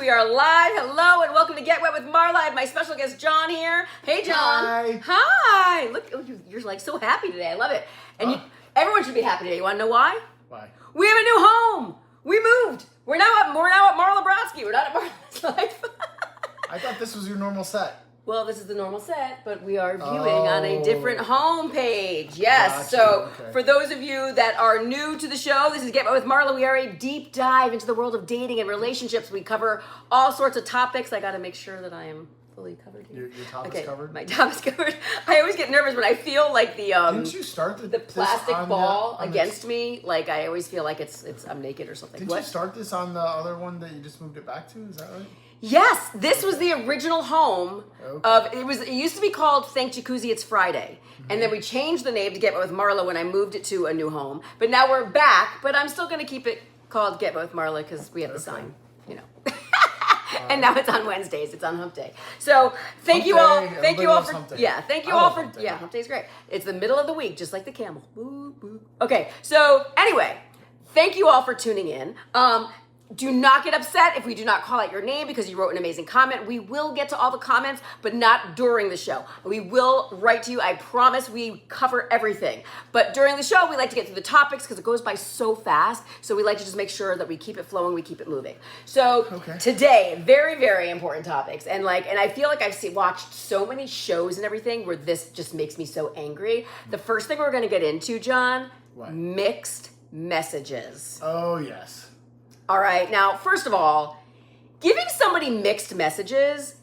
We are live. Hello and welcome to Get Wet with Marla. I have my special guest John here. Hey, John. Hi. Hi. Look, you're like so happy today. I love it. And everyone should be happy today. You want to know why? Why? We have a new home. We moved. We're now at Marla Brodsky. We're not at Marla's Life. I thought this was your normal set. Well, this is the normal set, but we are viewing on a different home page. Yes. So for those of you that are new to the show, this is Get Wet with Marla. We are a deep dive into the world of dating and relationships. We cover all sorts of topics. I got to make sure that I am fully covered here. Your top is covered? My top is covered. I always get nervous when I feel like the Didn't you start the plastic ball against me. Like I always feel like it's I'm naked or something. Did you start this on the other one that you just moved it back to? Is that right? Yes, this was the original home of it used to be called Thank Jacuzzi It's Friday. And then we changed the name to Get Wet with Marla when I moved it to a new home. But now we're back, but I'm still going to keep it called Get Wet with Marla because we have the sign, you know. And now it's on Wednesdays. It's on Hump Day. So thank you all for thank you all for Hump Day is great. It's the middle of the week, just like the camel. Boo, boo. Okay, so anyway, thank you all for tuning in. Do not get upset if we do not call out your name because you wrote an amazing comment. We will get to all the comments, but not during the show. We will write to you. I promise we cover everything. But during the show, we like to get through the topics because it goes by so fast. So we like to just make sure that we keep it flowing, we keep it moving. So today, very, very important topics. And I feel like I've watched so many shows and everything where this just makes me so angry. The first thing we're going to get into, John, mixed messages. Oh, yes. All right. Now, first of all, giving somebody mixed messages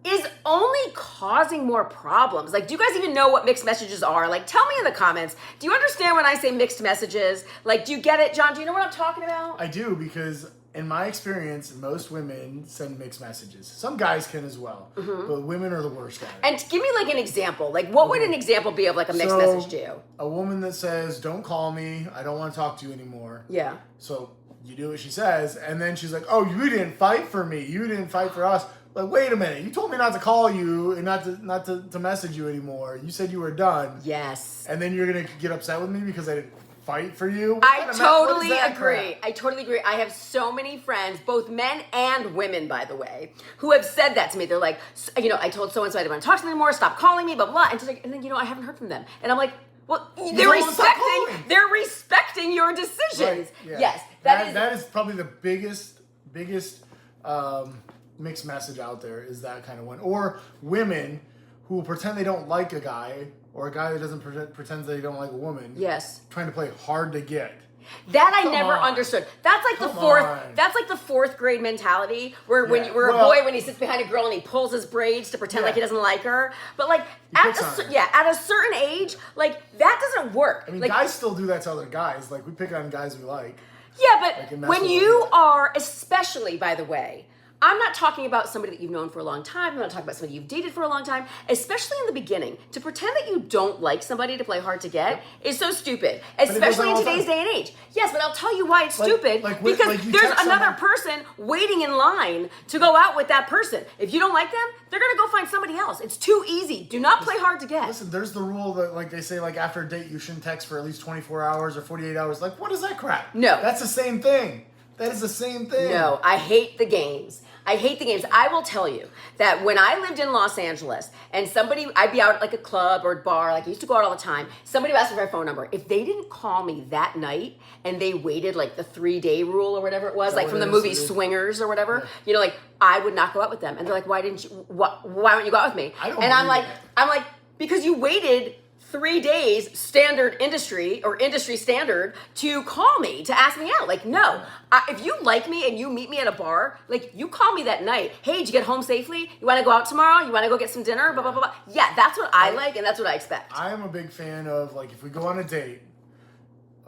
is only causing more problems. Like, do you guys even know what mixed messages are? Like, tell me in the comments. Do you understand when I say mixed messages? Like, do you get it? John, do you know what I'm talking about? I do, because in my experience, most women send mixed messages. Some guys can as well, but women are the worst at it. And give me like an example. Like, what would an example be of like a mixed message to you? A woman that says, "Don't call me. I don't want to talk to you anymore." Yeah. So you do what she says, and then she's like, "Oh, you didn't fight for me. You didn't fight for us." Like, wait a minute. You told me not to call you and not to message you anymore. You said you were done. Yes. And then you're gonna get upset with me because I didn't fight for you? I totally agree. I totally agree. I have so many friends, both men and women, by the way, who have said that to me. They're like, you know, I told so-and-so I didn't want to talk to them anymore. Stop calling me, blah, blah. And then, you know, I haven't heard from them. And I'm like, well, they're respecting your decisions. Right, yeah. Yes. That is probably the biggest mixed message out there, is that kind of one. Or women who will pretend they don't like a guy, or a guy that doesn't pretends they don't like a woman. Yes. Trying to play hard to get. That I never understood. That's like the fourth grade mentality where when a boy, when he sits behind a girl and he pulls his braids to pretend like he doesn't like her. But like at a certain age, like that doesn't work. I mean, like, guys still do that to other guys. Like, we pick on guys we like. Yeah, but when you are, especially, by the way, I'm not talking about somebody that you've known for a long time. I'm not talking about somebody you've dated for a long time. Especially in the beginning. To pretend that you don't like somebody to play hard to get is so stupid. Especially in today's day and age. Yes, but I'll tell you why it's stupid. Because there's another person waiting in line to go out with that person. If you don't like them, they're going to go find somebody else. It's too easy. Do not play hard to get. Listen, there's the rule that, like, they say, like, after a date, you shouldn't text for at least 24 hours or 48 hours. Like, what is that crap? No. That's the same thing. That is the same thing. No, I hate the games. I hate the games. I will tell you that when I lived in Los Angeles and I'd be out at like a club or a bar, like I used to go out all the time, somebody would ask me for my phone number. If they didn't call me that night and they waited like the 3-day rule or whatever it was, like from the movie Swingers or whatever, you know, like I would not go out with them. And they're like, why don't you go out with me? I'm like, because you waited 3 days industry standard to call me, to ask me out. Like, no. If you like me and you meet me at a bar, like, you call me that night. Hey, did you get home safely? You want to go out tomorrow? You want to go get some dinner? Blah, blah, blah, blah. Yeah, that's what I like, and that's what I expect. I am a big fan of, like, if we go on a date,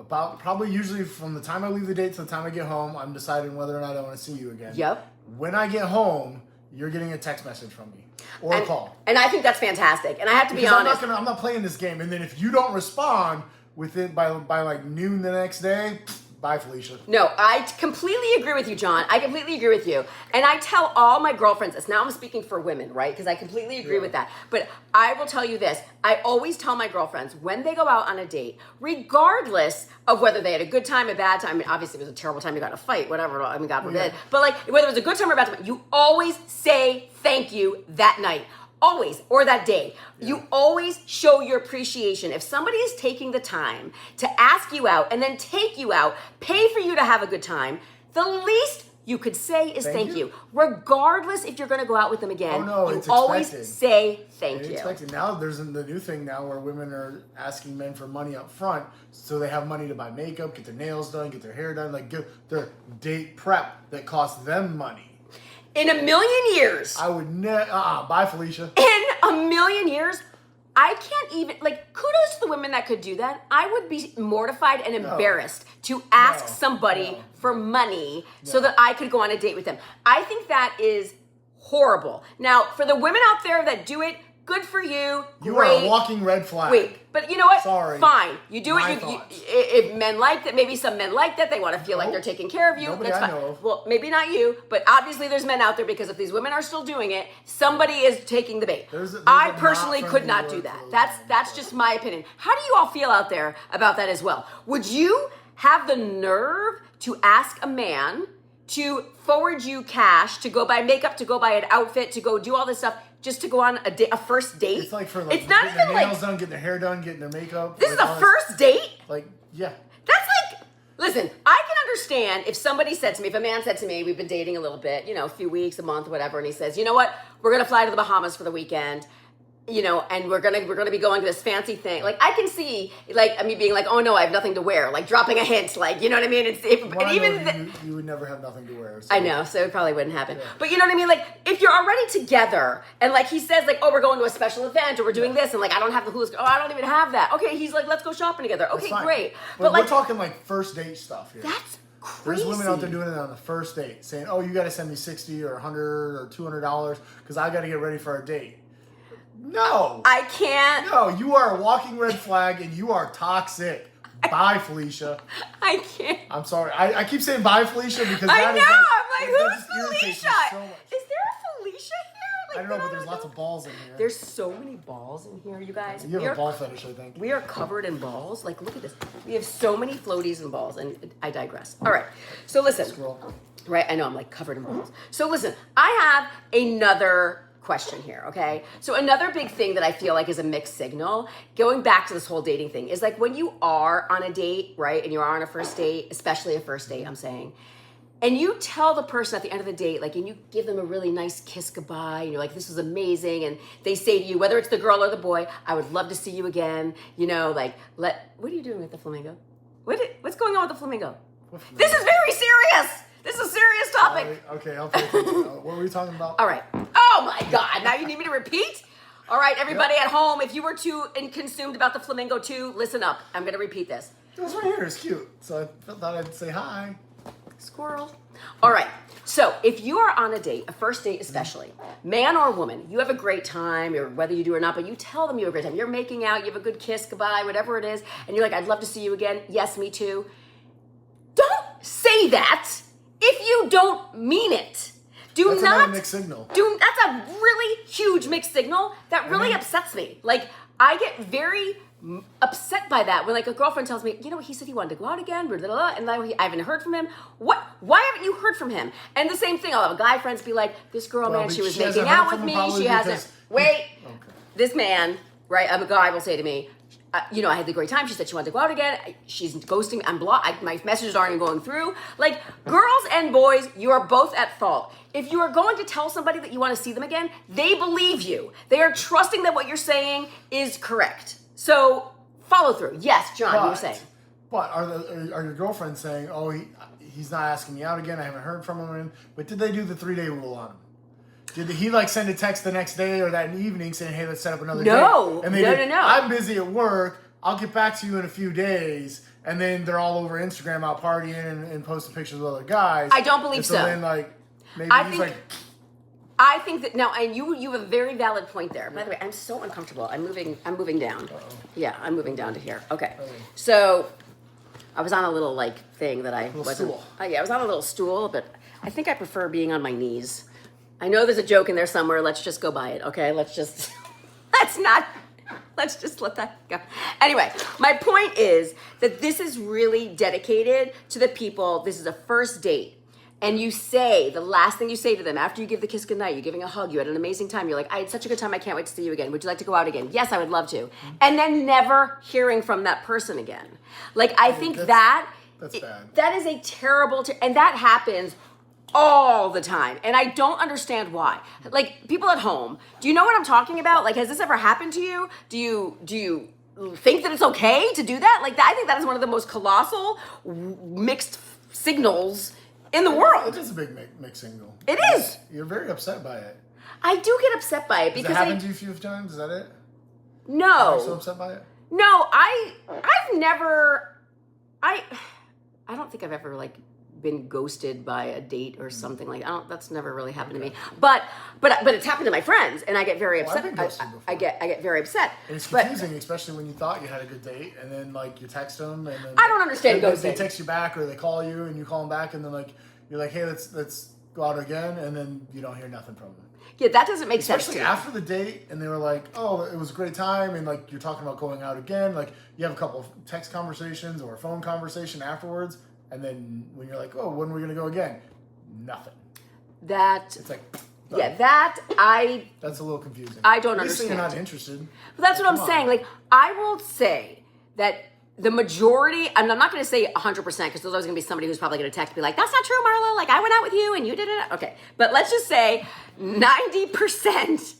probably usually from the time I leave the date to the time I get home, I'm deciding whether or not I want to see you again. Yep. When I get home, you're getting a text message from me. Or a call. And I think that's fantastic. And I have to be honest. I'm not playing this game. And then if you don't respond by like noon the next day, Bye, Felicia. No, I completely agree with you, John. I completely agree with you. And I tell all my girlfriends this. Now I'm speaking for women, right? Because I completely agree with that. But I will tell you this. I always tell my girlfriends when they go out on a date, regardless of whether they had a good time, a bad time. I mean, obviously it was a terrible time, you got in a fight, whatever. I mean, God forbid. But like, whether it was a good time or a bad time, you always say thank you that night. Always, or that day. You always show your appreciation. If somebody is taking the time to ask you out and then take you out, pay for you to have a good time, the least you could say is thank you. Regardless if you're going to go out with them again, you always say thank you. Expected. Now there's the new thing now where women are asking men for money up front so they have money to buy makeup, get their nails done, get their hair done, like get their date prep that costs them money. In a million years. I would never. Bye, Felicia. In a million years, I can't even, like, kudos to the women that could do that. I would be mortified and embarrassed to ask somebody for money so that I could go on a date with them. I think that is horrible. Now, for the women out there that do it, good for you. You Great. are a walking red flag. Wait, but you know what? Sorry. Fine. You do it. If men like that, maybe some men like that. They want to feel like they're taking care of you. Nobody That's I fine. know of. Well, maybe not you, but obviously there's men out there because if these women are still doing it, somebody is taking the bait. I personally could not do that. That's just my opinion. How do you all feel out there about that as well? Would you have the nerve to ask a man to forward you cash to go buy makeup, to go buy an outfit, to go do all this stuff, just to go on a first date? It's like for like it's not getting even their nails like done, getting their hair done, getting their makeup. this is a first date. Like, yeah. That's like, listen, I can understand if somebody said to me, if a man said to me, we've been dating a little bit, you know, a few weeks, a month, whatever, and he says, you know what, we're gonna fly to the Bahamas for the weekend. You know, and we're gonna be going to this fancy thing. Like I can see, like me being like, oh no, I have nothing to wear. Like dropping a hint, like you know what I mean. You would never have nothing to wear. So. I know, so it probably wouldn't happen. Yeah. But you know what I mean. Like if you're already together, and like he says, like oh we're going to a special event, or we're doing this, and like I don't have the hula. Oh I don't even have that. Okay, he's like let's go shopping together. Okay, great. But like we're talking like first date stuff here. That's crazy. There's women out there doing it on the first date, saying, oh you got to send me $60 or $100 or $200 because I got to get ready for our date. No. I can't. No, you are a walking red flag and you are toxic. Bye, Felicia. I can't. I'm sorry. I keep saying bye, Felicia, because I know. Like, I'm like, who's Felicia? So is there a Felicia here? Like, I don't know, but there's lots of balls in here. There's so many balls in here, you guys. You have a ball fetish, I think. We are covered in balls. Like, look at this. We have so many floaties and balls, and I digress. All right. So listen. Scroll. Right? I know, I'm like covered in balls. So listen, I have another question here, okay? So another big thing that I feel like is a mixed signal, going back to this whole dating thing, is like when you are on a date, right, and you are on a first date, especially a first date, I'm saying, and you tell the person at the end of the date, like, and you give them a really nice kiss goodbye, and you're like, this was amazing, and they say to you, whether it's the girl or the boy, I would love to see you again, you know, like, what are you doing with the flamingo? What's going on with the flamingo? This is very serious! This is a serious topic. Okay, I'll pay attention. What were we talking about? All right. Oh my God. Now you need me to repeat? All right, everybody at home, if you were too consumed about the flamingo too, listen up. I'm going to repeat this. It was right here. It's cute. So I thought I'd say hi. Squirrel. All right. So if you are on a date, a first date especially, man or woman, you have a great time, or whether you do or not, but you tell them you have a great time. You're making out, you have a good kiss, goodbye, whatever it is, and you're like, I'd love to see you again. Yes, me too. Don't say that if you don't mean it. That's not a mixed signal. That's a really huge mixed signal that really upsets me. Like, I get very upset by that when, like, a girlfriend tells me, you know, he said he wanted to go out again, blah, blah, blah, and I haven't heard from him. What? Why haven't you heard from him? And the same thing, I'll have guy friends be like, this girl, man, she was making out with me. She hasn't. Wait. Okay. This man, right, a guy will say to me, you know, I had a great time. She said she wanted to go out again. She's ghosting me. I'm blocked. My messages aren't even going through. Like, girls and boys, you are both at fault. If you are going to tell somebody that you want to see them again, they believe you. They are trusting that what you're saying is correct. So, follow through. Yes, John, you were saying. But are your girlfriends saying, oh, he's not asking me out again, I haven't heard from him, but did they do the 3-day rule on him? Did he like send a text the next day or that evening saying, hey, let's set up another date? No, and no. I'm busy at work. I'll get back to you in a few days. And then they're all over Instagram out partying and posting pictures with other guys. I don't believe so. Then like, maybe I think that now, and you have a very valid point there. By the way, I'm so uncomfortable. I'm moving down. Uh-oh. Yeah, I'm moving down to here. Okay. So I was on a little like thing that I Little wasn't. stool. Yeah, I was on a little stool, but I think I prefer being on my knees. I know there's a joke in there somewhere. Let's just go by it, okay? Let's just let that go. Anyway, my point is that this is really dedicated to the people. This is a first date. And you say, the last thing you say to them after you give the kiss goodnight, you're giving a hug, you had an amazing time, you're like, I had such a good time, I can't wait to see you again. Would you like to go out again? Yes, I would love to. And then never hearing from that person again. Like, I think that's bad. That is a terrible, and that happens all the time. And I don't understand why. Like, people at home, do you know what I'm talking about? Like, has this ever happened to you? Do you think that it's okay to do that? Like, I think that is one of the most colossal mixed signals in the world. It is a big mixed signal. It is. You're very upset by it. I do get upset by it because Has it happened to you a few times? Is that it? No. Are you so upset by it? No, I've never. I don't think I've ever like been ghosted by a date or something like that. That's never really happened to me. But it's happened to my friends, and I get very upset. I've been ghosted before. I get very upset. And it's confusing, especially when you thought you had a good date, and then like you text them, and then I don't understand ghosting. They text you back, or they call you, and you call them back, and then like you're like, hey, let's go out again, and then you don't hear nothing from them. Yeah, that doesn't make sense. Especially after the date, and they were like, oh, it was a great time, and like you're talking about going out again, like you have a couple of text conversations or a phone conversation afterwards. And then when you're like, oh, when are we going to go again? Nothing. It's like, yeah, that's a little confusing. I don't At least understand. You're not interested. But that's what I'm saying. Like, I will say that the majority, and I'm not going to say 100% because there's always going to be somebody who's probably going to text and be like, that's not true, Marla. Like, I went out with you and you did it. Okay. But let's just say 90%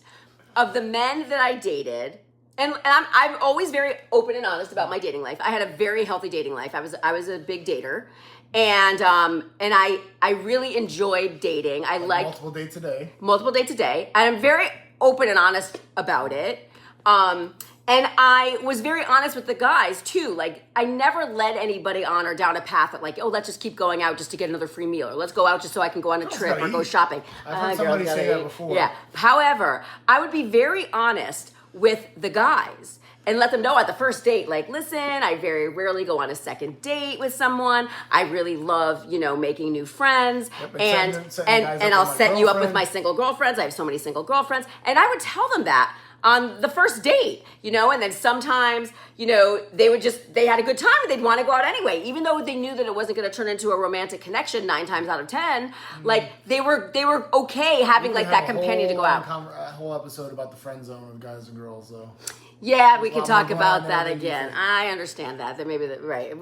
of the men that I dated, and I'm always very open and honest about my dating life. I had a very healthy dating life. I was a big dater, and I really enjoyed dating. I liked multiple dates a day, and I'm very open and honest about it. And I was very honest with the guys too. Like, I never led anybody on or down a path that like, oh, let's just keep going out just to get another free meal, or let's go out just so I can go on a trip or go shopping. I've heard somebody say that before. Yeah. However, I would be very honest with the guys and let them know at the first date, like, listen, I very rarely go on a second date with someone. I really love, making new friends. Yep, and I'll set you up with my single girlfriends. I have so many single girlfriends. And I would tell them that on the first date, and then sometimes, they had a good time and they'd want to go out anyway, even though they knew that it wasn't going to turn into a romantic connection 9 times out of 10. Like, they were okay having like that companion to go out. A whole episode about the friend zone of guys and girls, though. Yeah, we could talk about that again. I understand that. That maybe right.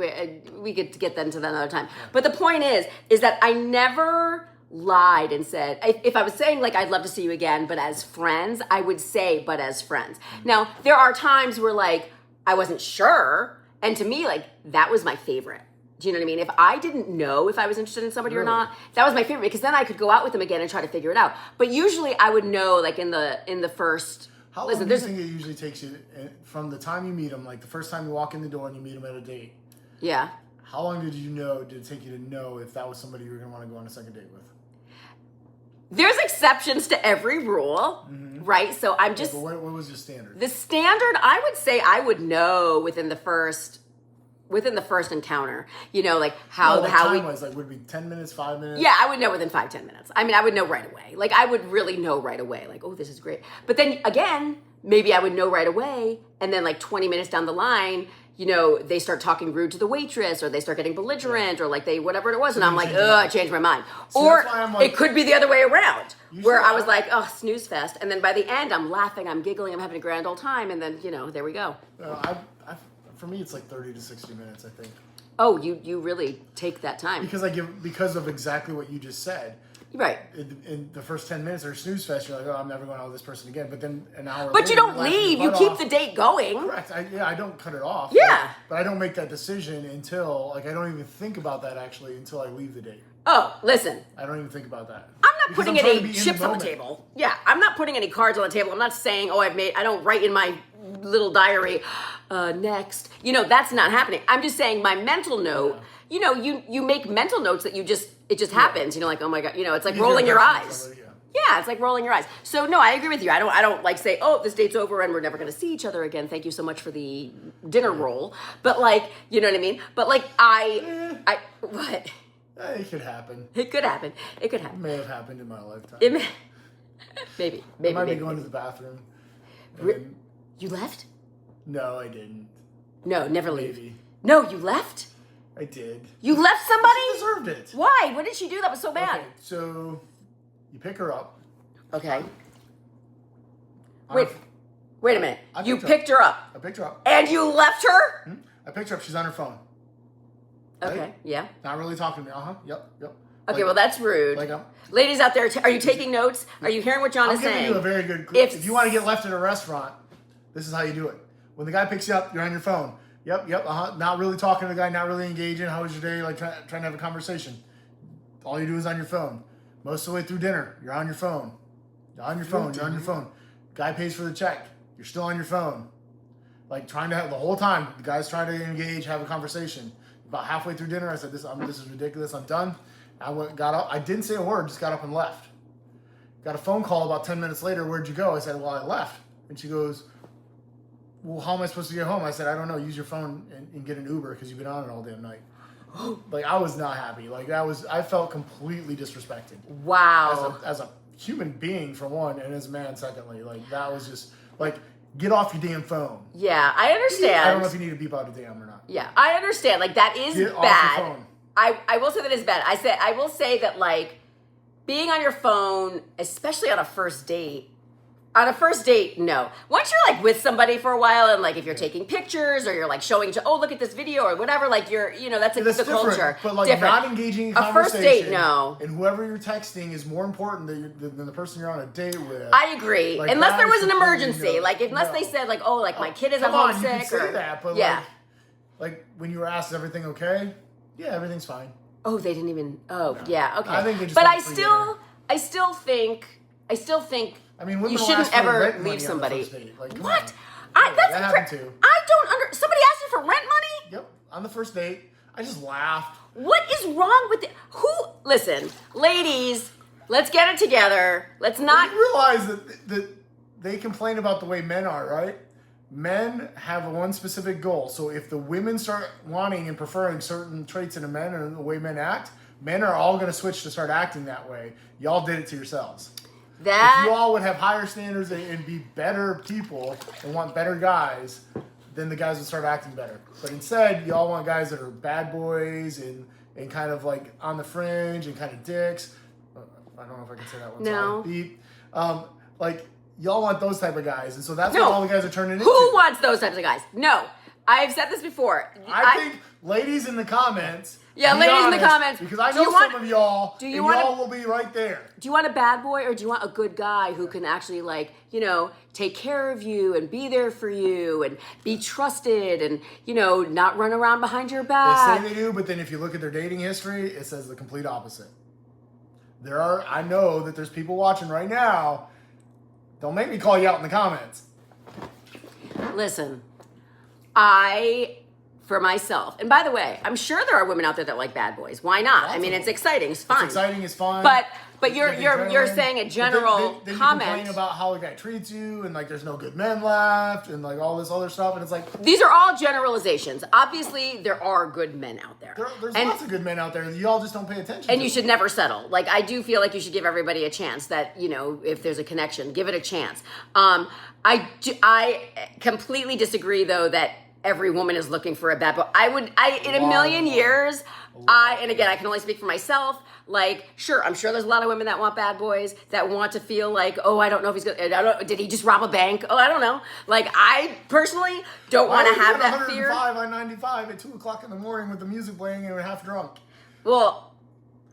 We could get that into that another time. Yeah. But the point is that I never lied and said, if I was saying like I'd love to see you again, but as friends, I would say but as friends. Mm-hmm. Now, there are times where like I wasn't sure, and to me like that was my favorite. Do you know what I mean? If I didn't know if I was interested in somebody or not, that was my favorite, because then I could go out with them again and try to figure it out. But usually I would know like in the first. How long do you think it usually takes you from the time you meet them, like the first time you walk in the door and you meet them at a date? Yeah. How long did it take you to know if that was somebody you were going to want to go on a second date with? There's exceptions to every rule, right? So I'm just... Yeah, but what was your standard? The standard, I would say I would know within the first encounter, like how time-wise, like would it be 10 minutes, 5 minutes? Yeah, I would know within 5-10 minutes. I mean, I would know right away. Like, I would really know right away. Like, oh, this is great. But then again, maybe I would know right away, and then like 20 minutes down the line, they start talking rude to the waitress, or they start getting belligerent, or like whatever it was, and I'm like, I changed my mind. So or it could be the other way around, where I was like, oh, snooze fest, and then by the end, I'm laughing, I'm giggling, I'm having a grand old time, and then there we go. For me, it's like 30 to 60 minutes, I think. Oh, you really take that time. Because of exactly what you just said. Right. In the first 10 minutes or snooze fest, you're like, oh, I'm never going out with this person again. But then an hour But later, you don't leave. You keep the date going. Correct. I don't cut it off. Yeah. But I don't make that decision until, I don't even think about that actually until I leave the date. Oh, listen. I don't even think about that. I'm not putting any chips on the table. Yeah, I'm not putting any cards on the table. I'm not saying, I don't write in my little diary, next. That's not happening. I'm just saying my mental note, you make mental notes that it just happens, like, oh my God, it's like rolling your eyes. Yeah, it's like rolling your eyes. So no, I agree with you. I don't like say, oh, this date's over and we're never gonna see each other again. Thank you so much for the dinner roll. But like, you know what I mean? But like I what? It could happen. It could happen. It could It happen. may have happened in my lifetime. Maybe. I might be maybe. going to the bathroom. You left? No, I didn't. No, never leave. Maybe. No, you left? I did. You left somebody? She deserved it. Why? What did she do that was so bad? Okay, so you pick her up. Okay. I- Wait a minute. I You picked picked her up. I picked her up. And you left her? I picked her up. She's on her phone. Okay, Right? yeah. Not really talking to me. Yep. Okay, Like- well, that's rude. Like Ladies out there, are you taking notes? Are you hearing what John I'm is giving saying? you a very good. If- If you want to get left at a restaurant, this is how you do it. When the guy picks you up, you're on your phone. Yep. Not really talking to the guy. Not really engaging. How was your day? Like trying to have a conversation. All you do is on your phone. Most of the way through dinner, you're on your phone. You're on your phone. Guy pays for the check. You're still on your phone. Like trying to have the whole time. The guy's trying to engage, have a conversation. About halfway through dinner, I said, "This is ridiculous. I'm done." Got up. I didn't say a word. Just got up and left. Got a phone call about 10 minutes later. Where'd you go? I said, "Well, I left." And she goes, "Well, how am I supposed to get home?" I said, "I don't know. Use your phone and get an Uber because you've been on it all damn night." Like I was not happy. Like I felt completely disrespected. Wow. As a human being for one, and as a man secondly. Like that was just like get off your damn phone. Yeah, I understand. I don't know if you need to beep out a damn or not. Yeah, I understand. Like that is Get off bad. your phone. I will say that is bad. I will say that like being on your phone, especially on a first date. On a first date, no. Once you're like with somebody for a while, and like if you're taking pictures or you're like showing, oh look at this video or whatever, like you're, that's That's the different, culture. but like different. not engaging in A conversation. first date, no. And whoever you're texting is more important than the person you're on a date with. I agree. Like, unless that there was is an completely emergency, no. like unless No. they said like, oh, like my kid is at Come home on, you sick, can say or that, but yeah. like when you were asked, "Is everything okay?" Yeah, everything's fine. Oh, they didn't even. Oh, yeah. Okay. I think they just but want I free still think. I mean, women you will shouldn't ask for ever rent money leave on somebody. the first date. Like, come What? on. That's that happened too. I don't somebody asked you for rent money? Yep, on the first date, I just laughed. What is wrong with it? Listen, ladies, let's get it together. Let's not. You realize that they complain about the way men are, right? Men have one specific goal. So if the women start wanting and preferring certain traits in a man and the way men act, men are all going to switch to start acting that way. Y'all did it to yourselves. If you all would have higher standards and be better people and want better guys, then the guys would start acting better. But instead, y'all want guys that are bad boys and kind of like on the fringe and kind of dicks. I don't know if I can say that one. No. Sorry. Beep. Like y'all want those type of guys, and so that's No. what all the guys are turning into. Who wants those types of guys? No. I've said this before. I think ladies in the comments. Yeah, be ladies in the honest, comments. because I Do know you want- some of y'all. do you and want y'all will be right there. Do you want a bad boy or do you want a good guy who can actually like, take care of you and be there for you and be trusted and, not run around behind your They back? say they do, but then if you look at their dating history, it says the complete opposite. I know that there's people watching right now. Don't make me call you out in the comments. Listen, for myself, and by the way, I'm sure there are women out there that like bad boys. Why not? Lots I mean, of it's them. exciting. It's fun. It's exciting, it's fun. But you're saying a general then comment. You complain about how a guy treats you, and like there's no good men left, and like all this other stuff, and it's like These are all generalizations. Obviously, there are good men out there. there's And- lots of good men out there. Y'all just don't pay attention. And to you them. should never settle. Like, I do feel like you should give everybody a chance that, if there's a connection, give it a chance. I completely disagree, though, that every woman is looking for a bad boy. In a million years, and again, I can only speak for myself. Like, sure, I'm sure there's a lot of women that want bad boys, that want to feel like, oh, I don't know if he's good. Did he just rob a bank? Oh, I don't know. Like, I personally don't want to have that fear. 105 on 95 at 2:00 in the morning with the music playing and we're half drunk. Well,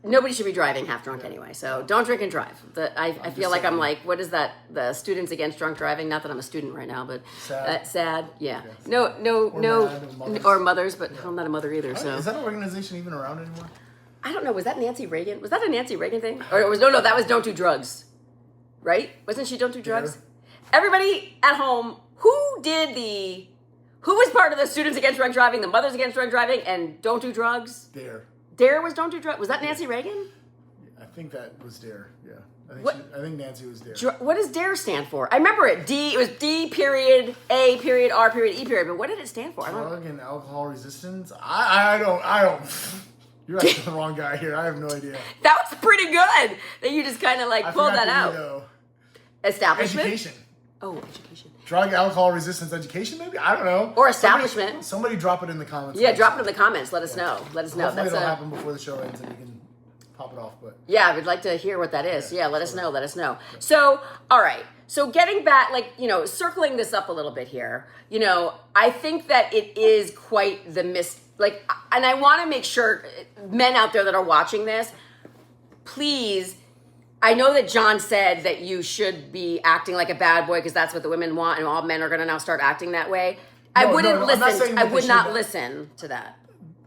nobody should be driving half drunk anyway, so don't drink and drive. I feel like saying. I'm like, what is that? The Students Against Drunk Driving. Not that I'm a student right now, but Sad. sad. Yeah. Yes. No, mad, or mothers. or mothers, but I'm not a mother either. So Is that organization even around anymore? I don't know. Was that Nancy Reagan? Was that a Nancy Reagan thing? Or it was no? That was Don't Do Drugs, right? Wasn't she Don't Do Drugs? Dare. Everybody at home, who was part of the Students Against Drunk Driving, the Mothers Against Drunk Driving, and Don't Do Drugs? Dare. Dare was Don't Do Drugs. Was that Nancy Reagan? I think that was Dare. Yeah. I think Nancy was Dare. What does DARE stand for? I remember it. It was D period, A period, R period, E period. But what did it stand for? Drug and alcohol resistance? I don't. You're asking the wrong guy here. I have no idea. That was pretty good. That you just kind of like pulled that out. Though. Establishment? Education. Oh, education. Drug, alcohol resistance education, maybe? I don't know. Or establishment. Somebody drop it in the comments. Yeah, drop it in the comments. Let us know. Let us know. Hopefully it'll happen before the show ends and we can pop it off. But yeah, we'd like to hear what that is. Yeah, let us know. Let us know. So, all right. So getting back, circling this up a little bit here, I think that it is quite the and I want to make sure men out there that are watching this, please, I know that John said that you should be acting like a bad boy because that's what the women want and all men are going to now start acting that way. I wouldn't listen. I would not listen to that.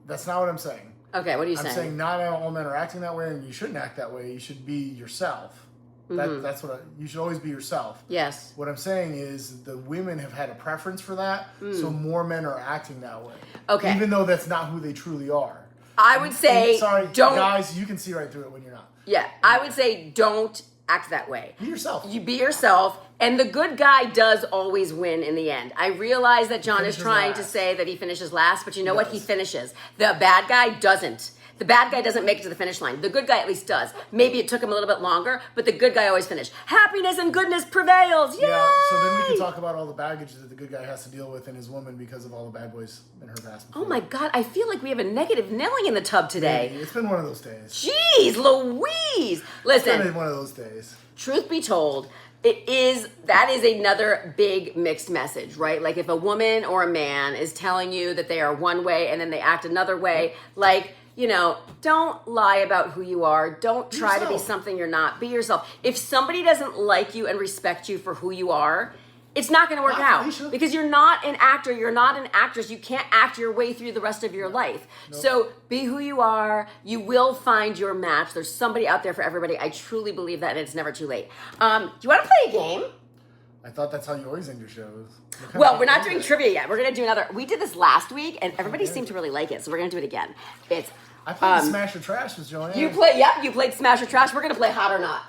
That's not what I'm saying. Okay, what are you saying? I'm saying not all men are acting that way and you shouldn't act that way. You should be yourself. That's what you should always be yourself. Yes. What I'm saying is the women have had a preference for that, so more men are acting that way. Okay. Even though that's not who they truly are. I would say, don't. Guys, you can see right through it when you're not. Yeah, I would say don't act that way. Be yourself. You be yourself, and the good guy does always win in the end. I realize that John is trying to say that he finishes last, but you know what? He finishes. The bad guy doesn't. The bad guy doesn't make it to the finish line. The good guy at least does. Maybe it took him a little bit longer, but the good guy always finished. Happiness and goodness prevails. Yay! Yeah, so then we can talk about all the baggage that the good guy has to deal with in his woman because of all the bad boys in her past. Oh my God, I feel like we have a negative Nelly in the tub today. Maybe. It's been one of those days. Jeez Louise. Listen. It's been one of those days. Truth be told, that is another big mixed message, right? Like if a woman or a man is telling you that they are one way and then they act another way, don't lie about who you are. Don't try to be something you're not. Be yourself. If somebody doesn't like you and respect you for who you are, it's not going to work out because you're not an actor. You're not an actress. You can't act your way through the rest of your life. Nope. So be who you are. You will find your match. There's somebody out there for everybody. I truly believe that, and it's never too late. Do you want to play a game? I thought that's how you always end your shows. Well, we're not doing trivia yet. We're going to do another. We did this last week, and everybody seemed to really like it, so we're going to do it again. I played Smash or Trash with Joanne. You played Smash or Trash. We're going to play Hot or Not.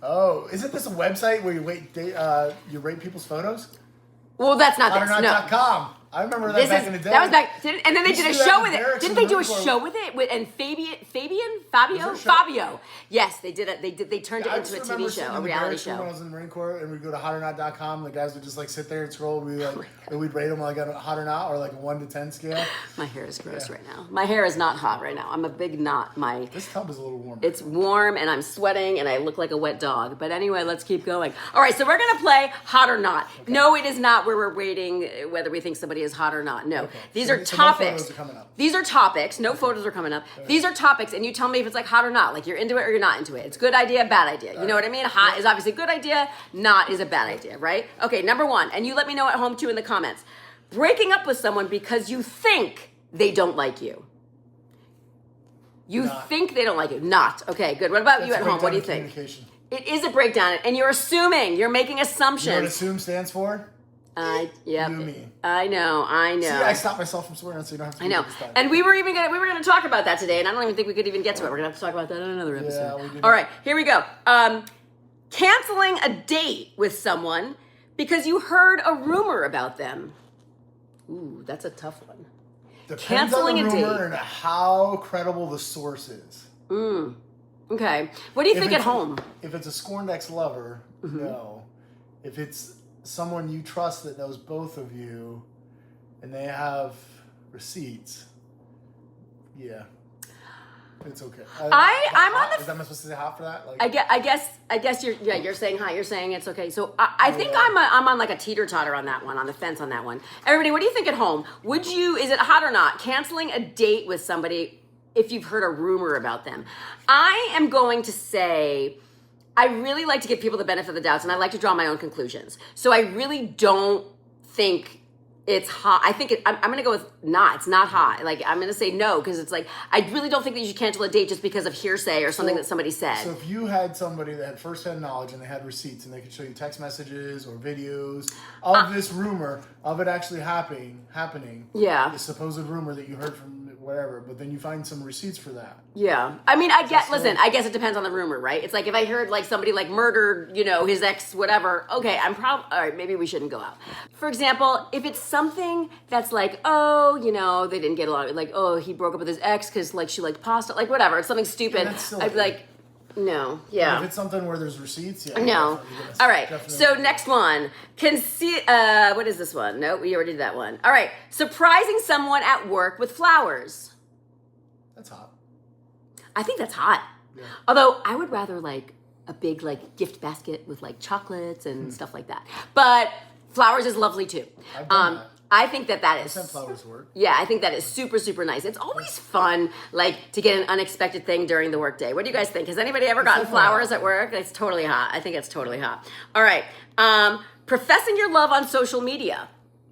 Oh, isn't this a website where you rate people's photos? Well, that's not this. Hotornot.com. I remember that back in the day. That was back, and then they did a show with it. Didn't they do a show with it? And Fabio. Yes, they did it. They turned it into a TV show, a reality show. When I was in the Marine Corps, and we'd go to hotornot.com, the guys would just sit there and scroll. We'd rate them on a hot or not, or a 1 to 10 scale. My hair is gross right now. My hair is not hot right now. I'm a big knot. This tub is a little warm. It's warm, and I'm sweating, and I look like a wet dog. But anyway, let's keep going. All right, so we're gonna play Hot or Not. Okay. No, it is not where we're rating whether we think somebody is hot or not. No. Okay. These are topics. No photos are coming up. These are topics. No photos are coming up. Okay. These are topics, and you tell me if it's hot or not. You're into it or you're not into it. It's good idea, bad idea. You know what I mean? Hot is obviously a good idea. Not is a bad idea, right? Okay, number 1, and you let me know at home too in the comments. Breaking up with someone because you think they don't like you. You think they don't like you. Not. Okay, good. What about you at home? What do you think? It is a breakdown, and you're assuming. You're making assumptions. You know what assume stands for? Yeah. You and me. I know. See, I stopped myself from swearing, so you don't have to. I know. And we were gonna talk about that today, and I don't even think we could even get to it. We're gonna have to talk about that in another episode. Yeah, we did. All right, here we go. Canceling a date with someone because you heard a rumor about them. Ooh, that's a tough one. Depends on the rumor and how credible the source is. Okay. What do you think at home? If it's a scorned ex-lover, no. If it's someone you trust that knows both of you and they have receipts, yeah. It's okay. I'm on the. Is that supposed to say hot for that? I guess you're saying hot. You're saying it's okay. So I think I'm on a teeter-totter on that one, on the fence on that one. Everybody, what do you think at home? Is it hot or not? Canceling a date with somebody if you've heard a rumor about them. I am going to say I really like to give people the benefit of the doubts, and I like to draw my own conclusions. So I really don't think it's hot. I think I'm going to go with not. It's not hot. I'm going to say no because it's I really don't think that you should cancel a date just because of hearsay or something that somebody said. So if you had somebody that had first-hand knowledge and they had receipts and they could show you text messages or videos of this rumor of it actually happening, yeah, the supposed rumor that you heard from whatever. But then you find some receipts for that. Yeah. I mean, I guess it depends on the rumor, right? It's like if I heard like somebody like murdered, his ex, whatever, okay, all right, maybe we shouldn't go out. For example, if it's something that's like, oh, they didn't get along, like, oh, he broke up with his ex because like she liked pasta, like whatever, it's something stupid. I'd be like, no, yeah. But if it's something where there's receipts, yeah. No. All right. So next one. What is this one? No, we already did that one. All right. Surprising someone at work with flowers. That's hot. I think that's hot. Yeah. Although I would rather like a big like gift basket with like chocolates and stuff like that. But flowers is lovely too. I've done that. I think that is. Send flowers to work. Yeah, I think that is super, super nice. It's always fun, like, to get an unexpected thing during the workday. What do you guys think? Has anybody ever gotten flowers at work? It's totally hot. I think it's totally hot. All right. Professing your love on social media.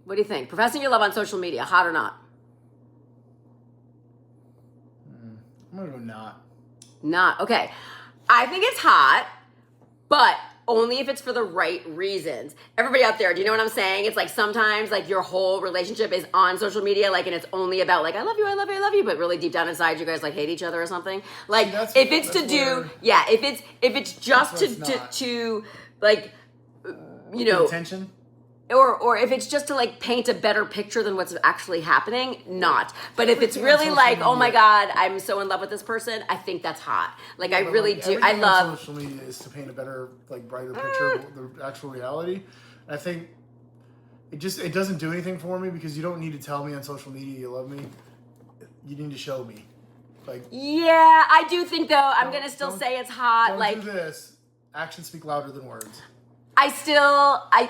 What do you think? Professing your love on social media, hot or not? I'm gonna go not. Not. Okay. I think it's hot, but only if it's for the right reasons. Everybody out there, do you know what I'm saying? It's like sometimes like your whole relationship is on social media, like, and it's only about like, I love you, I love you, I love you, but really deep down inside you guys like hate each other or something. Like if it's just to like, attention. Or if it's just to like paint a better picture than what's actually happening, not. But if it's really like, oh my God, I'm so in love with this person, I think that's hot. Like I really do. I love social media is to paint a better, like brighter picture of the actual reality. And I think it doesn't do anything for me because you don't need to tell me on social media you love me. You need to show me. Like yeah, I do think though I'm gonna still say it's hot. Don't like do this. Actions speak louder than words.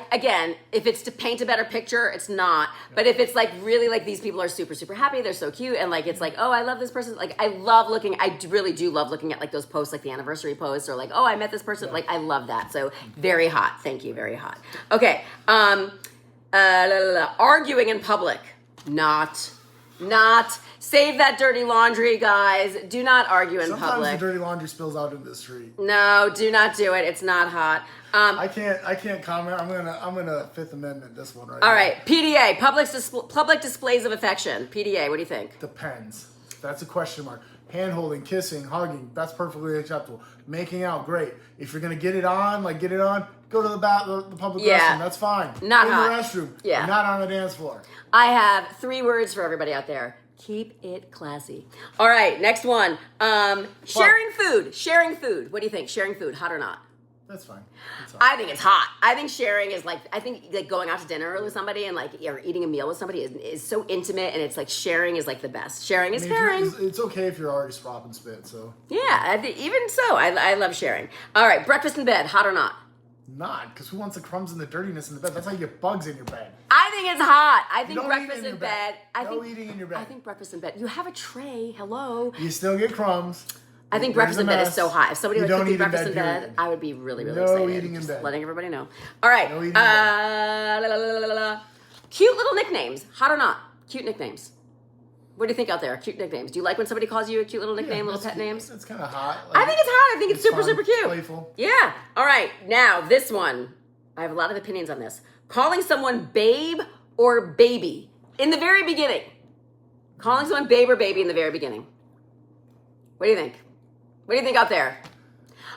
Again, if it's to paint a better picture, it's not. But if it's like really like these people are super, super happy, they're so cute, and like it's like, oh, I love this person. Like I really do love looking at like those posts, like the anniversary posts, or like, oh, I met this person. Yeah. Like I love that. So very hot. Thank you. Very hot. Okay. Arguing in public. Not. Save that dirty laundry, guys. Do not argue in public. Sometimes the dirty laundry spills out into the street. No, do not do it. It's not hot. I can't comment. I'm gonna Fifth Amendment this one right now. All right, PDA, public displays of affection. PDA, what do you think? Depends. That's a question mark. Hand holding, kissing, hugging, that's perfectly acceptable. Making out, great. If you're gonna get it on. Go to the public restroom. That's fine. Not in hot. the restroom. Yeah. Not on the dance floor. I have 3 words for everybody out there. Keep it classy. All right, next one. Sharing food. Sharing food. What do you think? Sharing food, hot or not? That's fine. I think it's hot. I think sharing is like, going out to dinner with somebody and like, or eating a meal with somebody is so intimate, and it's like sharing is like the best. Sharing is caring. It's okay if you're already slop and spit, so. Yeah, even so, I love sharing. All right, breakfast in bed, hot or not? Not, because who wants the crumbs and the dirtiness in the bed? That's how you get bugs in your bed. I think it's hot. I think breakfast in bed. No eating in your bed. I think breakfast in bed. You have a tray. Hello. You still get crumbs. I think breakfast in bed is so hot. If somebody would cook me breakfast in bed, period. I would be really, really no excited. No eating in bed. Letting everybody know. All right. No eating in bed. Cute little nicknames. Hot or not? Cute nicknames. What do you think out there? Cute nicknames. Do you like when somebody calls you a cute little nickname, little pet cute. names? It's kind of hot. I think it's hot. I think it's super, fun, super cute. Playful. Yeah. All right. Now, this one. I have a lot of opinions on this. Calling someone babe or baby in the very beginning. Calling someone babe or baby in the very beginning. What do you think? What do you think out there?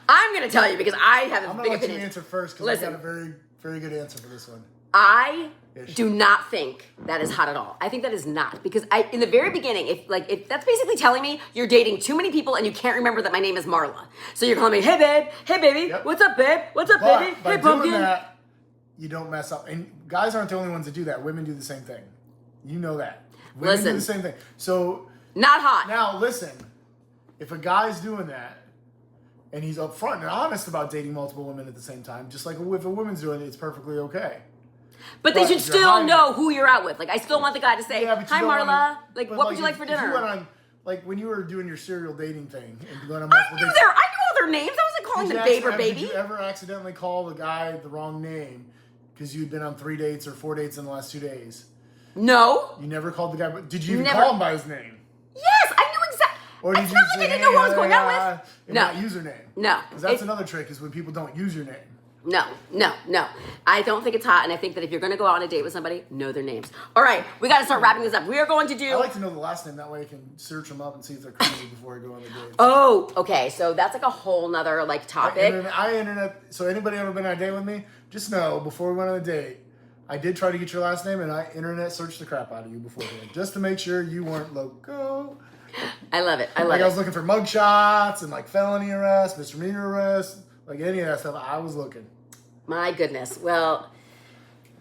I'm going to tell you because I have a big opinion. I'm going to let you answer first because I got a very, very good answer for this one. I do not think that is hot at all. I think that is not, because in the very beginning, if that's basically telling me you're dating too many people and you can't remember that my name is Marla. So you're calling me, hey babe, hey baby, yep. What's up babe, what's up baby, by hey pumpkin. Doing that, you don't mess up. And guys aren't the only ones that do that. Women do the same thing. You know that. Women do the same thing. So not hot. Now listen, if a guy's doing that and he's upfront and honest about dating multiple women at the same time, just like if a woman's doing it, it's perfectly okay. But they should still know who you're out with. Like, I still want the guy to say, hi, Marla. What would you like for dinner? If you went on, like, when you were doing your serial dating thing and going on I knew all their names. I wasn't calling them babe or baby. Did you ever accidentally call the guy the wrong name because you'd been on 3 dates or 4 dates in the last 2 days? No. You never called the guy, but did you even call him by his name? Yes, I knew exactly. Or did it's you not say, like I didn't know who I was going out with. No. Not username. No. Because that's another trick is when people don't use your name. No. I don't think it's hot, and I think that if you're going to go out on a date with somebody, know their names. All right, we got to start wrapping this up. We are going to do... I like to know the last name. That way I can search them up and see if they're crazy before I go on the date. Oh, okay. So that's like a whole nother like topic. So anybody ever been on a date with me, just know before we went on a date, I did try to get your last name, and I internet searched the crap out of you beforehand, just to make sure you weren't loco. I love it. I was looking for mugshots and like felony arrest, misdemeanor arrest, like any of that stuff. I was looking. My goodness. Well,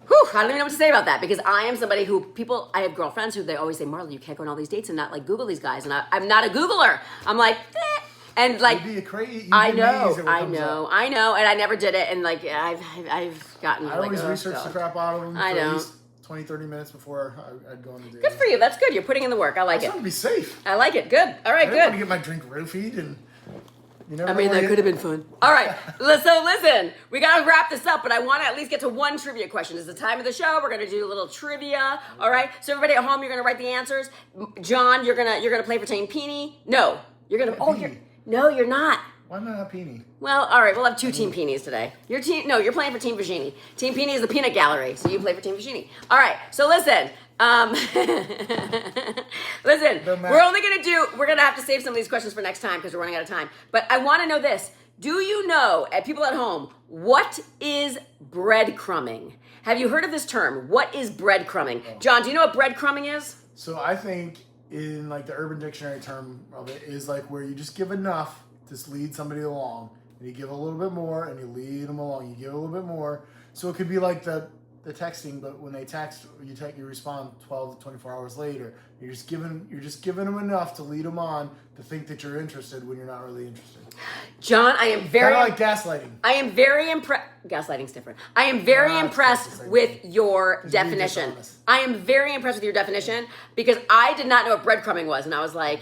whew, I don't even know what to say about that, because I am somebody who I have girlfriends who they always say, Marla, you can't go on all these dates and not like Google these guys. And I'm not a Googler. I'm like, eh. And like, you'd be crazy. I know. And I never did it. And like, I've gotten I always research the crap out of them. I know. At least 20, 30 minutes before I'd go on the date. Good for you. That's good. You're putting in the work. I like it. I want to be safe. I like it. Good. All right, I good. didn't want to get my drink roofied and... I mean, that could have been fun. All right, so listen, we got to wrap this up, but I want to at least get to one trivia question. It's the time of the show. We're going to do a little trivia, all right? So everybody at home, you're going to write the answers. John, you're gonna play for Team Peony. No, you're going to, you're not. Why am I not Peony? Well, all right, we'll have two Team Peonies today. You're playing for Team Vagini. Team Peony is the peanut gallery, so you play for Team Vagini. All right, so listen. Listen, we're gonna have to save some of these questions for next time because we're running out of time. But I want to know this. Do you know, people at home, what is breadcrumbing? Have you heard of this term? What is breadcrumbing? John, do you know what breadcrumbing is? So I think in like the Urban Dictionary term of it is like where you just give enough to lead somebody along, and you give a little bit more, and you lead them along. You give a little bit more. So it could be like the texting, but when they text, you respond 12 to 24 hours later. You're just giving them enough to lead them on to think that you're interested when you're not really interested. John, I am very kind of like gaslighting. I am very impressed. Gaslighting's different. I am very impressed with your definition. I am very impressed with your definition because I did not know what breadcrumbing was, and I was like,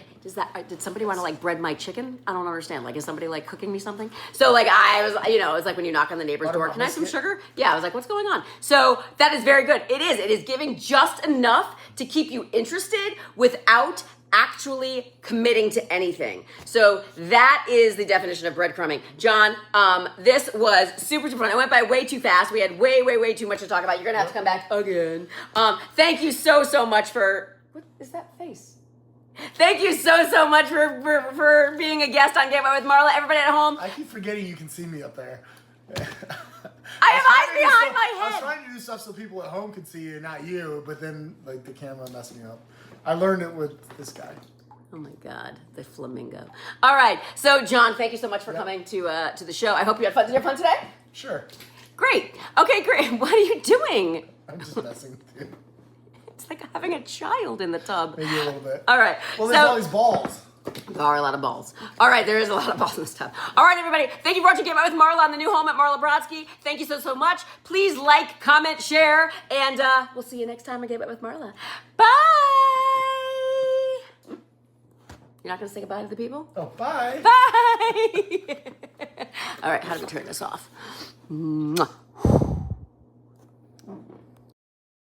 did somebody want to like bread my chicken? I don't understand. Like, is somebody like cooking me something? So like I was, it was like when you knock on the neighbor's door, can I have some sugar? Yeah, I was like, what's going on? So that is very good. It is giving just enough to keep you interested without actually committing to anything. So that is the definition of breadcrumbing. John, this was super fun. I went by way too fast. We had way too much to talk about. You're gonna have to come back again. Thank you so much for, what is that face? Thank you so much for being a guest on Get Away with Marla. Everybody at home. I keep forgetting you can see me up there. I have eyes behind my head. I was trying to do stuff so people at home could see you, not you, but then like the camera messed me up. I learned it with this guy. Oh my God, the flamingo. All right, so John, thank you so much for coming to the show. I hope you had fun. Did you have fun today? Sure. Great. Okay, great. What are you doing? I'm just messing with you. It's like having a child in the tub. Maybe a little bit. All right. Well, there's all these balls. There are a lot of balls. All right, there is a lot of balls in this tub. All right, everybody. Thank you for watching Get Away with Marla on the new home at Marla Brodsky. Thank you so much. Please like, comment, share, and we'll see you next time on Get Away with Marla. Bye. You're not going to say goodbye to the people? Oh, bye. Bye. All right, how do we turn this off? Mwah.